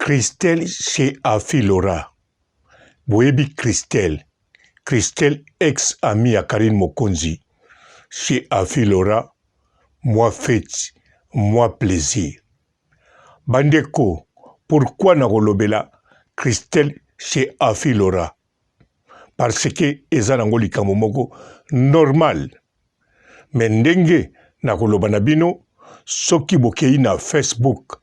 Christelle chez Afilora. Boyebi Christelle. Christelle, ex-amie à Karine Mokonzi. Chez Afilora, moi fête, moi plaisir. Bandeko, pourquoi Nagolobela Christelle chez Afilora? Parce que ezanangoli kamomoko normal. Mendenge Nagoloba Nabino, soki bokei na Facebook.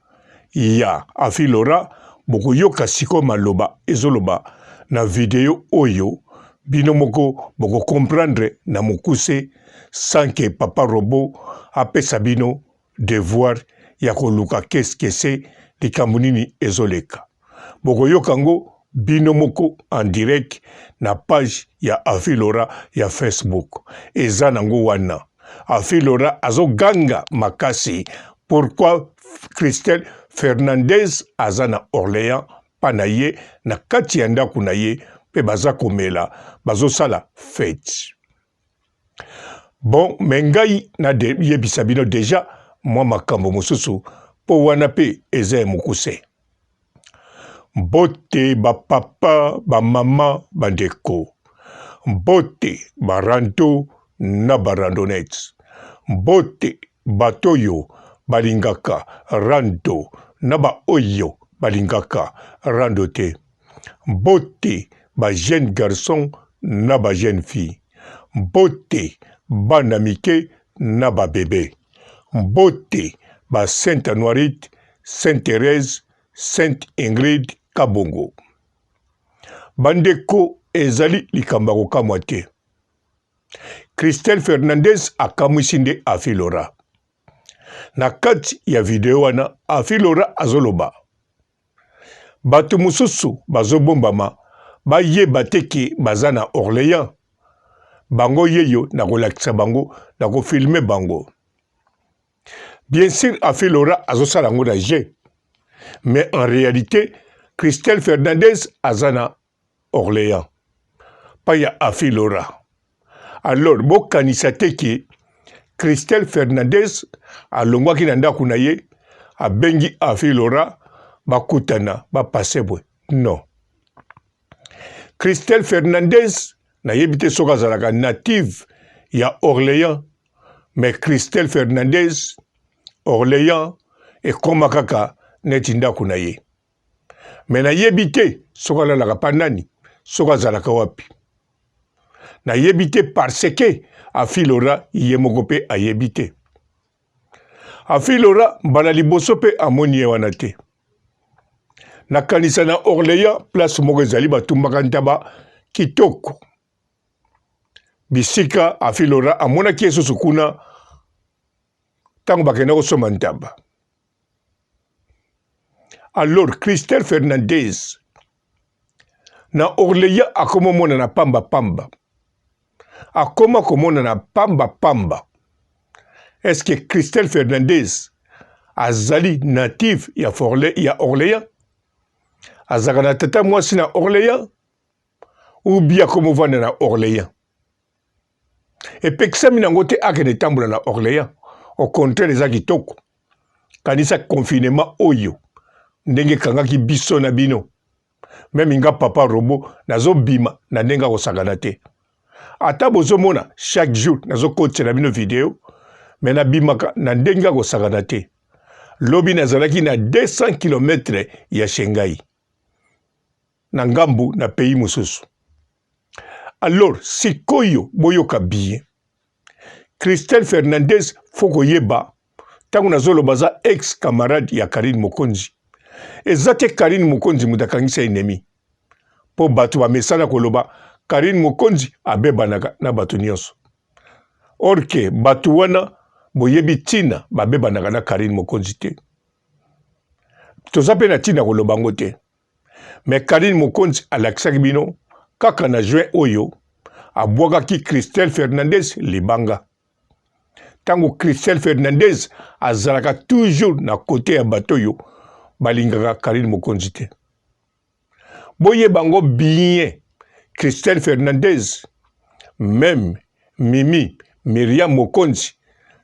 Ya Afilora, boko yoka siko maloba, ezoloba, na video oyo, binomoko boko comprendre na mokuse, sans que papa robot apesa bino devoir ya koluka qu'est-ce que c'est likambunini ezoleka. Boko yokango binomoko en direct na page ya Afilora ya Facebook. Eza nango wana. Afilora azo ganga makasi. Pourquoi Christelle Fernandez azana Orléans panaye na kati ya ndako na ye pe baza komela bazo sala fête. Bon, mengai na de yebisa bino déjà moi makambo mosusu po wana pe eza mokuse. Mbote ba papa ba mama bandeko. Mbote barando na barandonette. Mbote batoyo balingaka rando naba oyo balingaka rando te. Mbote ba jeune garçon naba jeune fille. Mbote bana mike naba bébé. Mbote ba Sainte Anoirite, Sainte Thérèse, Sainte Ingrid Kabongo. Bandeko ezali likambako kamwa te. Christelle Fernandez akamwisinde Afilora. Na kati ya video wana Afilora azoloba. Bato mususu bazobombama bayeba teke bazana Orléans. Bango yeyo na kolakisa bango na kofilme bango. Bien sûr Afilora azosala ngo na je. Mais en réalité Christelle Fernandez azana Orléans. Pas ya Afilora. Alors bokanisa teke Christelle Fernandez alongwaki na ndako na ye abengi Afilora bakutana bapasebwe. Non. Christelle Fernandez na yebite soka zalaka native ya Orléans, mais Christelle Fernandez Orléans ekoma kaka neti ndako na ye. Mais na yebite soka lalaka panani soka zalaka wapi. Na yebite parce que Afilora yemoko pe ayebite. Afilora bana liboso pe amoni wana te. Na kanisa na Orléans place moko ezali batumbaka ntaba kitoko. Bisika Afilora amonaki esusu kuna tango bakenda kosoma ntaba. Alors Christelle Fernandez na Orléans akoma mona na pamba pamba. Akoma komona na pamba pamba. Est-ce que Christelle Fernandez azali native ya Orléans? Azaka na tata mwasi na Orléans? Ou bien komo vanda na Orléans? Et pekisami nango te akende tambola na Orléans. Au contraire eza kitoko. Kanisa confinement oyo. Ndenge kangaki biso na bino. Même inga papa robo nazo bima na ndenga kosakana te. Ata bozomona chaque jour nazo kote na bino video mais na bimaka na ndenga kosakana te. Lobi nazalaki na 200 km ya Shanghai. Na ngambu na pays mususu. Alors sikoyo boyoka bien. Christelle Fernandez foko yeba tangu nazoloba za ex-camarade ya Karine Mokonzi. Ezate Karine Mokonzi mutakangisa enemi. Po batu wa mesana koloba Karine Mokonzi abebanaka na batu nyonso. Orke batu wana boyebi tina babebanaka na Karine Mokonzi te. Tozape na tina kolobango te. Mais Karine Mokonzi alakisaki bino kaka na juin oyo abwakaki Christelle Fernandez libanga. Tango Christelle Fernandez azalaka toujours na côté ya batoyo balingaka Karine Mokonzi te. Boye bango bien Christelle Fernandez, même Mimi, Myriam Mokonzi,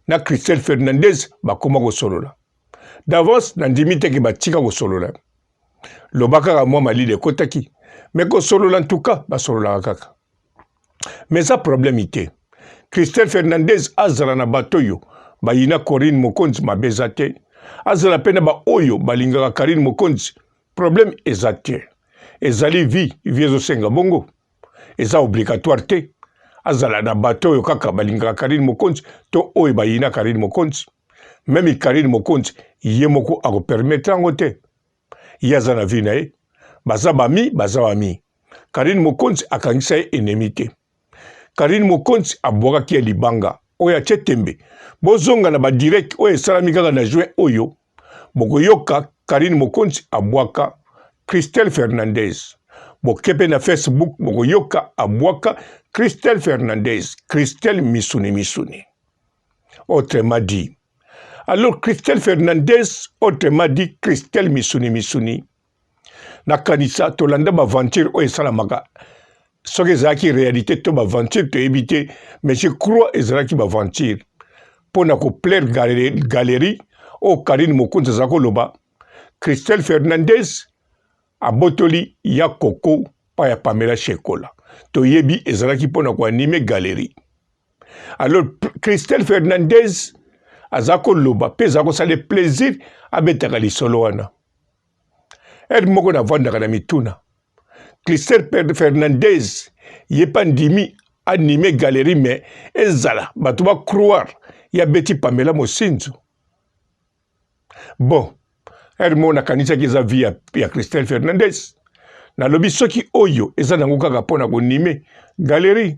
na Christelle Fernandez bakoma kosolola. D'avance, nandimi teke batika kosolola. lobaka mwa malili ekotaki mais kosolola en tout cas basololaka kaka mais ça problème ite Christelle Fernandez azala na bato oyo bayina Corinne Mokonzi mabe eza te azala mpe na baoyo balingaka Karine Mokonzi problème eza te ezali vie ezosenga bongo eza obligatoire te azala na bato oyo kaka balingaka Karine Mokonzi to oyo bayina Karine Mokonzi même Karine Mokonzi ye moko akopermettre yango te ye aza na vie na ye baza bami Karine Mokonzi akangisa ye ennemi te Karine Mokonzi abwakaki ya libanga oyo atie tembe bozonga na badirect oyo esalami kaka na juin oyo bokoyoka Karine Mokonzi abwaka Christelle Fernandez bokepe na Facebook bokoyoka abwaka Christelle Fernandez Christelle Misuni autrement dit alors Christelle Fernandez autrement dit Christelle Misuni nakanisa tolanda baventure oyo esalamaka soki ezalaki réalité to baventure toyebi te mais je crois ezalaki baventure mpo na koplaire galerie oyo Karine Mokonzi aza koloba Christelle Fernandez abotoli ya koko pa ya Pamela Shekola toyebi ezalaki mpo na koanime galerie alors Christelle Fernandez aza koloba mpe aza kosala plaisir abetaka lisolo wana ere moko navandaka na mituna Christelle Fernandez ye pa ndimi anime galerie mais ezala bato ba croire ya beti Pamela Mosinzo bon ere moko nakanisaki eza vie ya Christelle Fernandez nalobi soki oyo eza nango kaka mpona konime galerie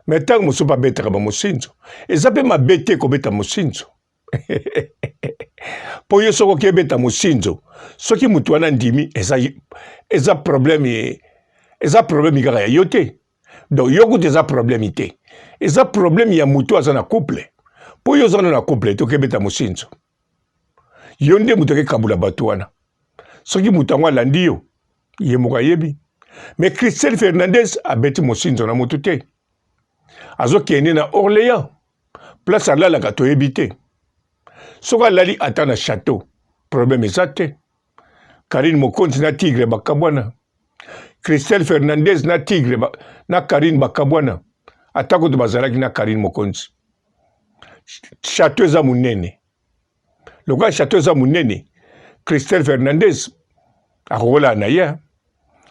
mais ntango mosusu mpe abetaka bamosinzo eza mpe mabe te kobeta mosinzo po yo soki okebeta mosinzo soki mutu wana ndimi eza problème kaka ya yo te donc yo kutu eza problème te eza problème ya mutu aza na couple po yo oza na couple te okebeta mosinzo yo nde mutu akekabula bato wana soki mutu yango alandi yo ye moko ayebi mais Christelle Fernandez abeti mosinzo na mutu te azokende na Orléans place alalaka toyebi te soki alali ata na château problème eza te Karine Mokonzi na Tigre bakabwana Christelle Fernandez na Tigre na Karine bakabwana ata kutu bazalaki na Karine Mokonzi château eza munene lokola château eza munene Christelle Fernandez akokola na ye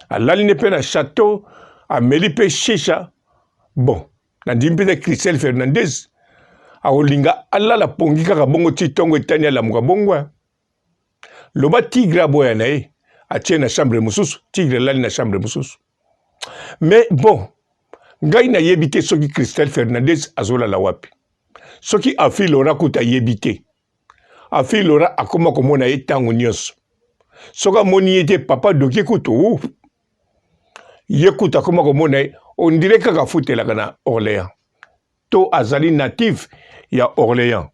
alali ne mpe na château ameli mpe shisha bon nandimi mpe Christelle Fernandez akolinga alala pongi kaka bongo ti ntongo etani alamuka bongo loba Tigre aboya na ye atie na chambre mosusu Tigre alali na chambre mosusu mais bon ngai nayebi te soki Christelle Fernandez azolala wapi soki Afi Laura kuta ayebi te Afi Laura akoma komona ye ntango nyonso soki amoni ye te papa doki kutu ye kuta akoma komona ye ondire kaka futelaka na Orléans to azali natif ya Orléans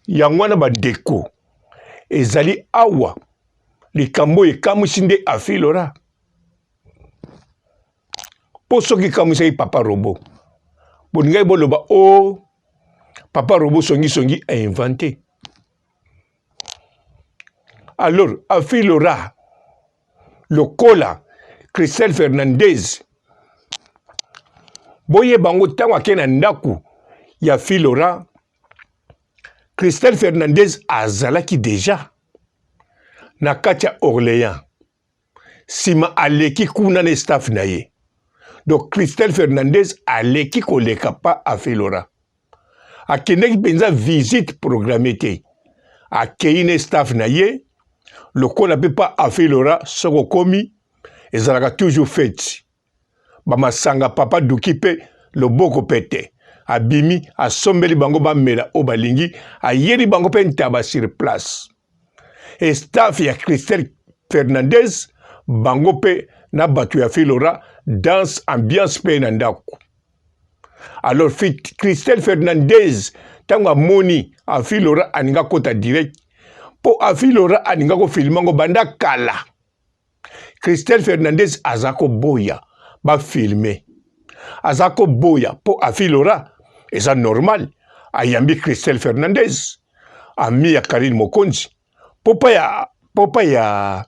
yango wana bandeko ezali awa likambo ekamwisi nde Afi Laura po soki ekamwisaki papa Robo boningai boloba papa Robo songi a inventé alors Afi Laura lokola Christelle Fernandez boye bango ntango ake na ndako ya Afi Laura Christelle Fernandez azalaki deja na kati ya Orléans sima aleki kuna na staff na ye donc Christelle Fernandez aleki koleka pa Afi Laura akendeki mpenza visite programmée te akei na staff na ye lokola mpe pa Afi Laura soko okomi ezalaka toujours fete bamasanga papa duki mpe loboko mpe te abimi asombeli bango bamela o balingi ayeli bango mpe ntaba sur place et staff ya Christelle Fernandez bango mpe na bato ya Afi Laura danse ambiance mpe na ndako alors Christelle Fernandez ntango amoni Afi Laura aninga kota direct po Afi Laura aninga kofilmango banda kala Christelle Fernandez azako boya ba filmer azako boya po Afi Laura eza normal ayambi Christelle Fernandez ami ya Karine Mokonzi po pa ya Papa ya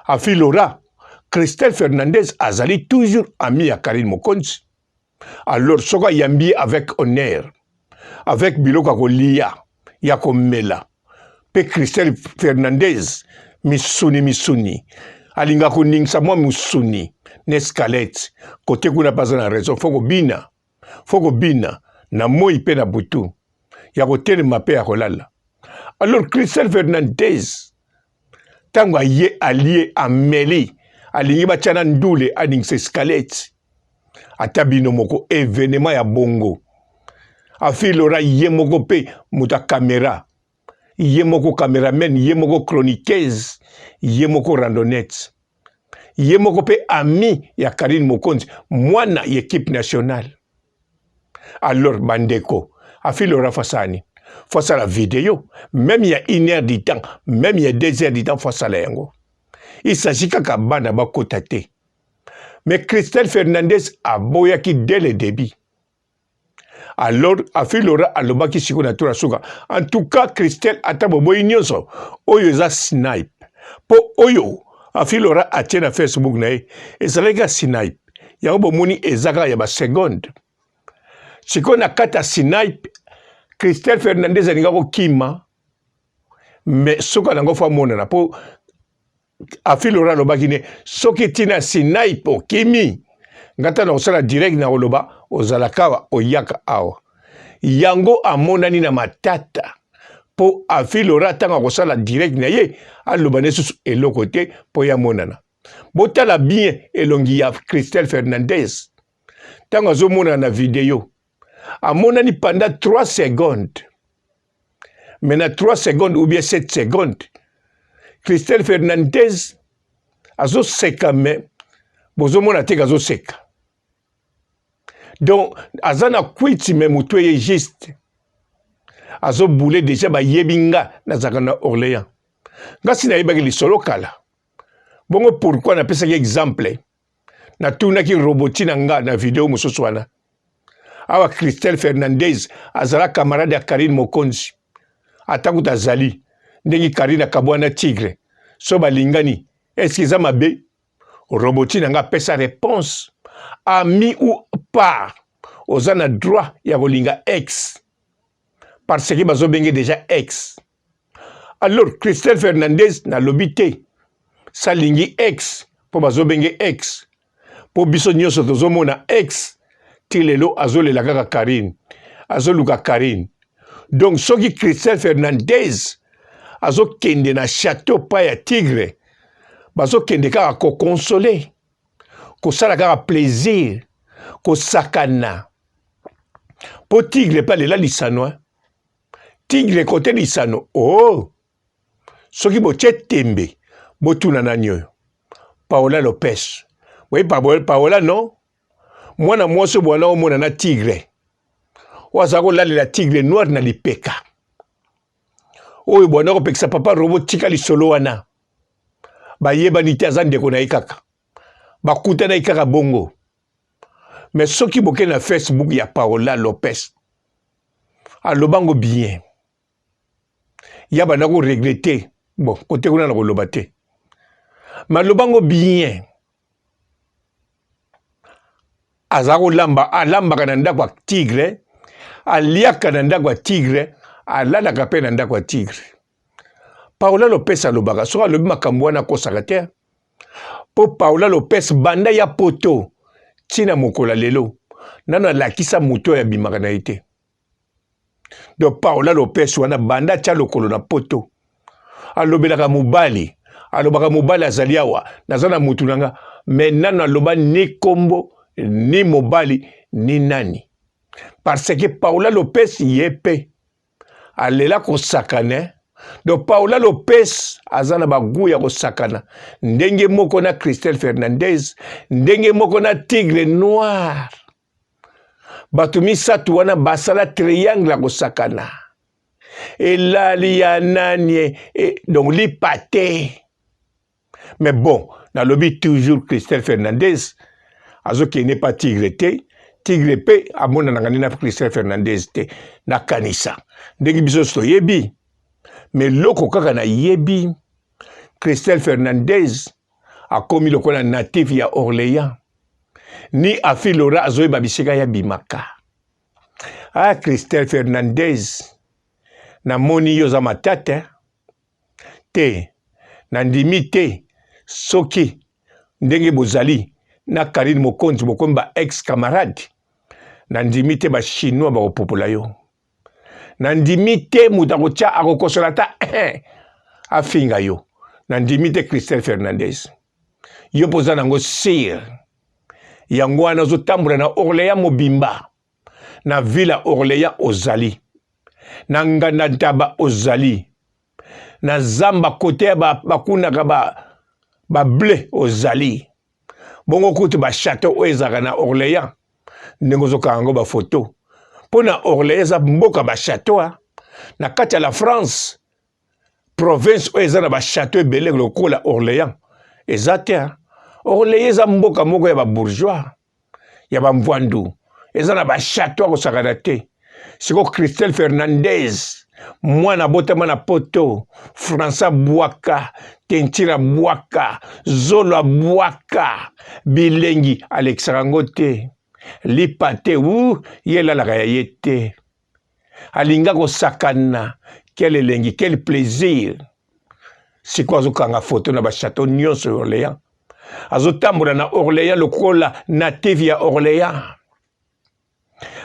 Afilora, Christelle Fernandez azali toujours ami à Karine Mokonzi. Alors, soka yambi avec honneur, avec biloko kolia, ya komela. Pe Christelle Fernandez, misuni. Alinga koningsa mwa musuni, nescalette. Kote kuna pas na raison, foko bina, na moi pe na butu. Ya kote ma pe ya kolala. Alors, Christelle Fernandez, tango ye allié ameli, alingi bachana ndule aning se escalette. Atabino moko événement ya bongo. Afilora yemoko pe muta caméra. Yemoko caméraman, yemoko chroniqueuse, yemoko randonnette. Yemoko pe ami ya Karine Mokonzi, mwana équipe nationale. Alors bandeko, Afilora fasani. Face à la vidéo, même il y a 1 heure du temps, même il y a 2 heures du temps face à la yango. Il s'agit qu'à bana ba kotate. Mais Christelle Fernandez a boyaki dès le début. Alors, Afilora alobaki siko na tura suka. En tout cas, Christelle atabo boy nyonso. Oyo za snipe. Po oyo, Afilora atie na Facebook na ye. Ezalega snipe. Yango bomoni ezaka ya ba seconde. Siko na kata snipe, Christelle Fernandez alinga ko kima. Mais soka nango fa mona na po Afilora lobaki ne soki tina snipe o kimi ngata na osala direct na oloba ozalakawa oyaka awa yango amonani na matata po Afilora tanga kosala direct na ye aloba nesusu eloko te po ya monana botala bien elongi ya Christelle Fernandez tanga azomona na video amonani pendant 3 secondes maintenant 3 secondes ou bien 7 secondes Christelle Fernandez azo seka me bozomona te azo seka. Donc azana kwiti me mutoye juste. Azo boule déjà ba yebinga na zakana Orléans. Ngasi na yebaki lisolo kala. Bongo pourquoi na pesa exemple na tuna ki roboti na nga na video mususu wana. Awa Christelle Fernandez azala camarade ya Karine Mokonzi. Atakuta zali. Ndengi Karina kabwana tigre. So balingani. Est-ce qu'ils ont mabe? Roboti nanga pesa réponse. Ami ou pas. Ozana droit ya kolinga ex. Parce que bazo benge déjà ex. Alors Christelle Fernandez na lobité. Sa lingi ex. Po bazo benge ex. Po biso nyoso tozomona ex. Tilelo azole la kaka Karine. Azoluka Karine. Donc soki Christelle Fernandez azo kende na château pa ya tigre bazo kende kaka ko consoler ko sala kaka plaisir ko sakana po tigre pa lela lisano tigre kote lisano oh soki boche tembe botuna nani oyo Paola Lopez oui Paola non mwana mwasi bwana omona na tigre waza ko lalela tigre noir na lipeka oyo bwana ko pekisa papa robot tika lisolo wana bayebani te aza ndeko na ye kaka bakutana ye kaka bongo mais soki boke na Facebook ya Paola Lopez alobango bien ya bana ko regretter bon kote kuna na koloba te malobango bien aza kolamba alambaka na ndako ya tigre aliaka na ndako ya tigre alalaka pe na ndako ya tigre Paola Lopez alobaka soka alobi makambo wana akosaka te po Paola Lopez banda ya poto tina mokola lelo nano alakisa moto ya bimaka na ye te donc Paola Lopez wana banda tia lokolo na poto alobelaka mobali alobaka mobali azali awa naza na mutu nanga me nano aloba ni kombo ni mobali ni nani parce que Paola Lopez ye pe alela kosakana donc Paola Lopez azana bagu ya kosakana ndenge moko na Christelle Fernandez ndenge moko na Tigre Noir bato misatu wana basala triangle ya kosakana elali ya nani donc li pate mais bon nalobi toujours Christelle Fernandez azoki n'est pas Tigre te Tigre pe amona nangani na Christelle Fernandez te na kanisa ndenge biso so yebi mais loko kaka na yebi Christelle Fernandez akomi lokola natif ya Orléans ni Afilora azoye babisika ya bimaka. Ah, Christelle Fernandez na moni yo za matata te na ndimi te soki ndenge bozali na Karine Mokonzi bokomba ex camarade na ndimi te ba chinois ba opopola yo na ndimi te mutakocha akokosolata afinga yo na ndimi te Christelle Fernandez yo poza nango sir yango wana ozotambula na Orléans mobimba na villa Orléans ozali na nganda ntaba ozali na zamba kote ya bakunaka ba blé ozali bongo kutu ba château oezaka na Orléans ndenge ozokanga yango ba photo pona Orléans eza mboka ba château na kati ya la France province oeza na ba château ebele lokola Orléans eza te Orléans eza mboka moko ya ba bourgeois ya ba mvwandu eza na ba château akosakana te siko Christelle Fernandez mwana botama na poto François Bouaka Tentira Bouaka Zola Bouaka bilengi Alexandre te lipate yelalaka ya ye te alinga kosakana quel elengi quel plaisir siko azokanga photo na ba château nyonso ya Orléans azotambola na Orléans lokola natif ya Orléans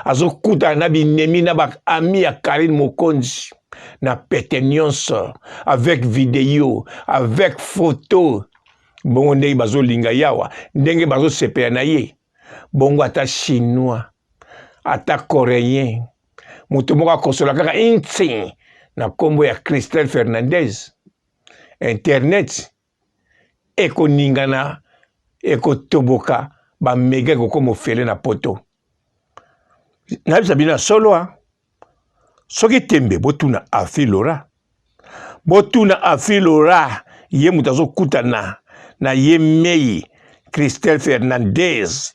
azokuta na binemi na ba ami ya Karine Mokonzi na pete nyonso avec vidéo avec photo bongo ndenge bazolinga yawa ndenge bazosepela na ye bongo ata chinois ata coréen mutu moko akosola kaka inti na kombo ya Christelle Fernandez internet ekoningana ekotoboka bamega ekokoma ofele na poto nabisa bino solo soki tembe botuna Afilora ye mutu azokutana na ye mei Christelle Fernandez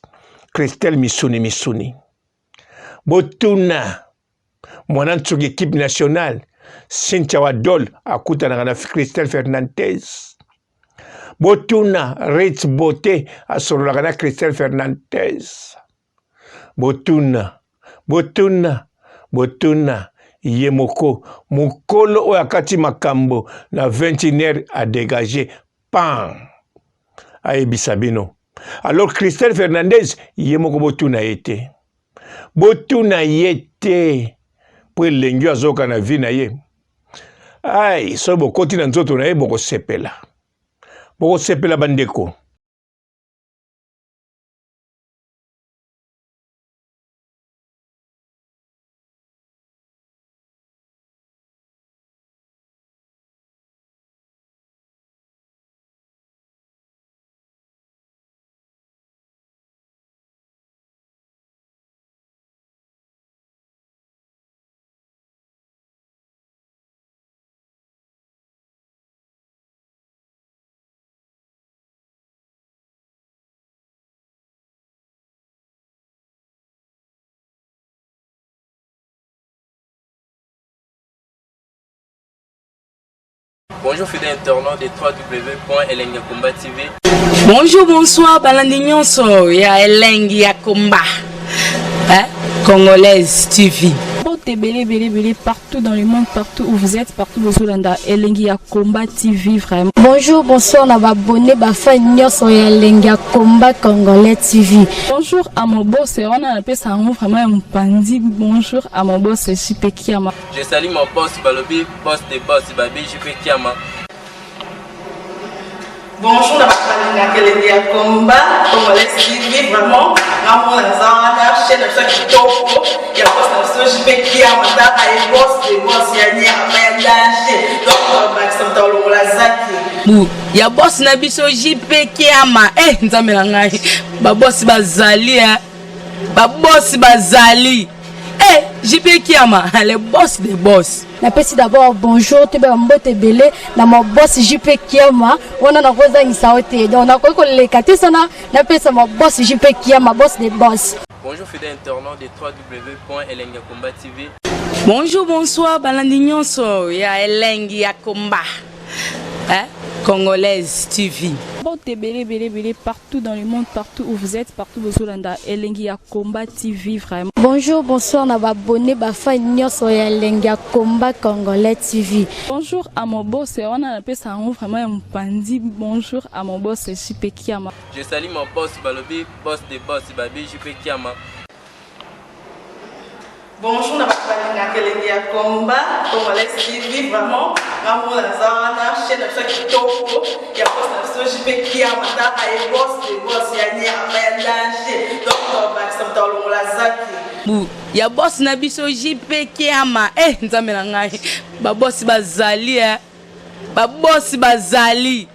Christelle misuni botuna mwana nsuki équipe nationale Cynthia Wadol akutanaka na Christelle Fernandez botuna Rich Bote asololaka na Christelle Fernandez botuna ye moko mokolo oyo akati makambo na 21h a dégagé pan ayebisa bino alors Christelle Fernandez ye moko botuna ye te po elengi azoka na vi na ye ai so bokoti na nzoto na ye bokosepela bandeko. Bonjour fidèles internautes de www.elengiakomba TV. Bonjour, bonsoir, balandi nyonso ya Elengi ya Komba. Congolaise TV. Belé partout dans le monde, partout où vous êtes, partout où vous êtes, Elengi ya Komba TV vraiment. Bonjour, bonsoir, na abonné ba fan nyonso ya Elengi ya Komba Congolais TV. Bonjour à mon boss, on a appelé ça vraiment un pandi. Bonjour à mon boss, JP Kiama. Je salue mon boss Balobi, boss de boss Babi, JP Kiama. Bonjour à la Elengi ya Komba Congolais TV vraiment. Namo na chaîne de chaque topo. Ya boss na JP Kiama, ta ay boss de boss ya ni amendage. Donc Maxime Tolo la zaki. Ya boss na biso JP Kiama. Nzambe na ngai. Ba boss bazali ba boss bazali. JP Kiama, le boss des boss. Napesi d'abord bonjour, te ba mbote belé na mon boss JP Kiama. On a rosa ngisaote. Donc na ko le katisa na pesa mon boss JP Kiama, boss des boss. Bonjour fidèles internautes de www.elengiakomba TV. Bonjour, bonsoir, balandi nyonso ya Elengi ya Komba. Congolaise TV. Bon, belé, partout dans le monde, partout où vous êtes, partout où vous êtes, Elengia Combat TV, vraiment. Bonjour, bonsoir, na abonné, fa nyonso ya Elengia Combat Congolais TV. Bonjour à mon boss, on a appelé ça vraiment un pandi. Bonjour à mon boss, JP Kiama. Je salue mon boss Balobi, boss des boss, Babi JP Kiama. Bonjour, na Elengia Combat Congolais TV, vraiment. Maman Lazana, chaîne de chaque topo, il y a boss de JP Kiama, et boss des boss, il y a un danger. Donc, on va dans le Lazaki. Ya boss na biso JP Kiama nzambe na ngai ba boss bazali ba boss bazali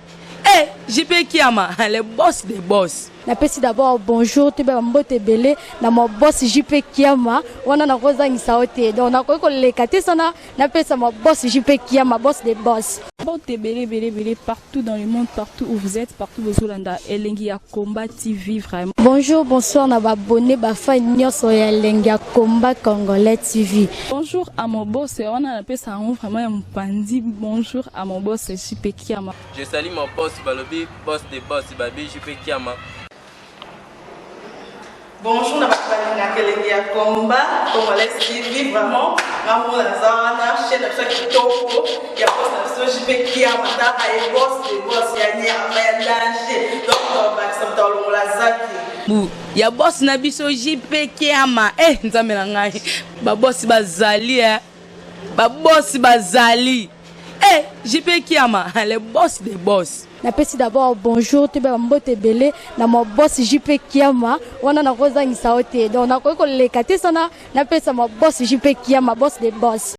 JP Kiama le boss des boss. Napesi d'abord bonjour te ba mbote belé na mo boss JP Kiama wana na kozangisa ote donc na ko leka te sana napesa mo boss JP Kiama boss des boss. Bon, belé, partout dans le monde, partout où vous êtes, partout où vous êtes, Elengia Combat TV, vraiment. Bonjour, bonsoir, na abonné, fa nyonso ya Elengia Combat Congolais TV. Bonjour à mon boss, on a appelé ça vraiment un pandi. Bonjour à mon boss, JP Kiama. Je salue mon boss Balobi, boss des boss, Babi JP Kiama. Bonjour, na Elengia Combat Congolais TV, vraiment. Maman Lazana, chaîne de chaque topo, il y a boss de JP Kiama, et boss des boss, il y a un danger. Donc, on va dans le Lazaki. Ya boss na biso JP Kiama nzambe na ngai ba boss bazali ba boss bazali JP Kiama le boss des boss. Napesi d'abord bonjour te ba mbote belé na mo boss JP Kiama wana na kozangisa ote donc na ko leka te sana napesa mo boss JP Kiama boss des boss.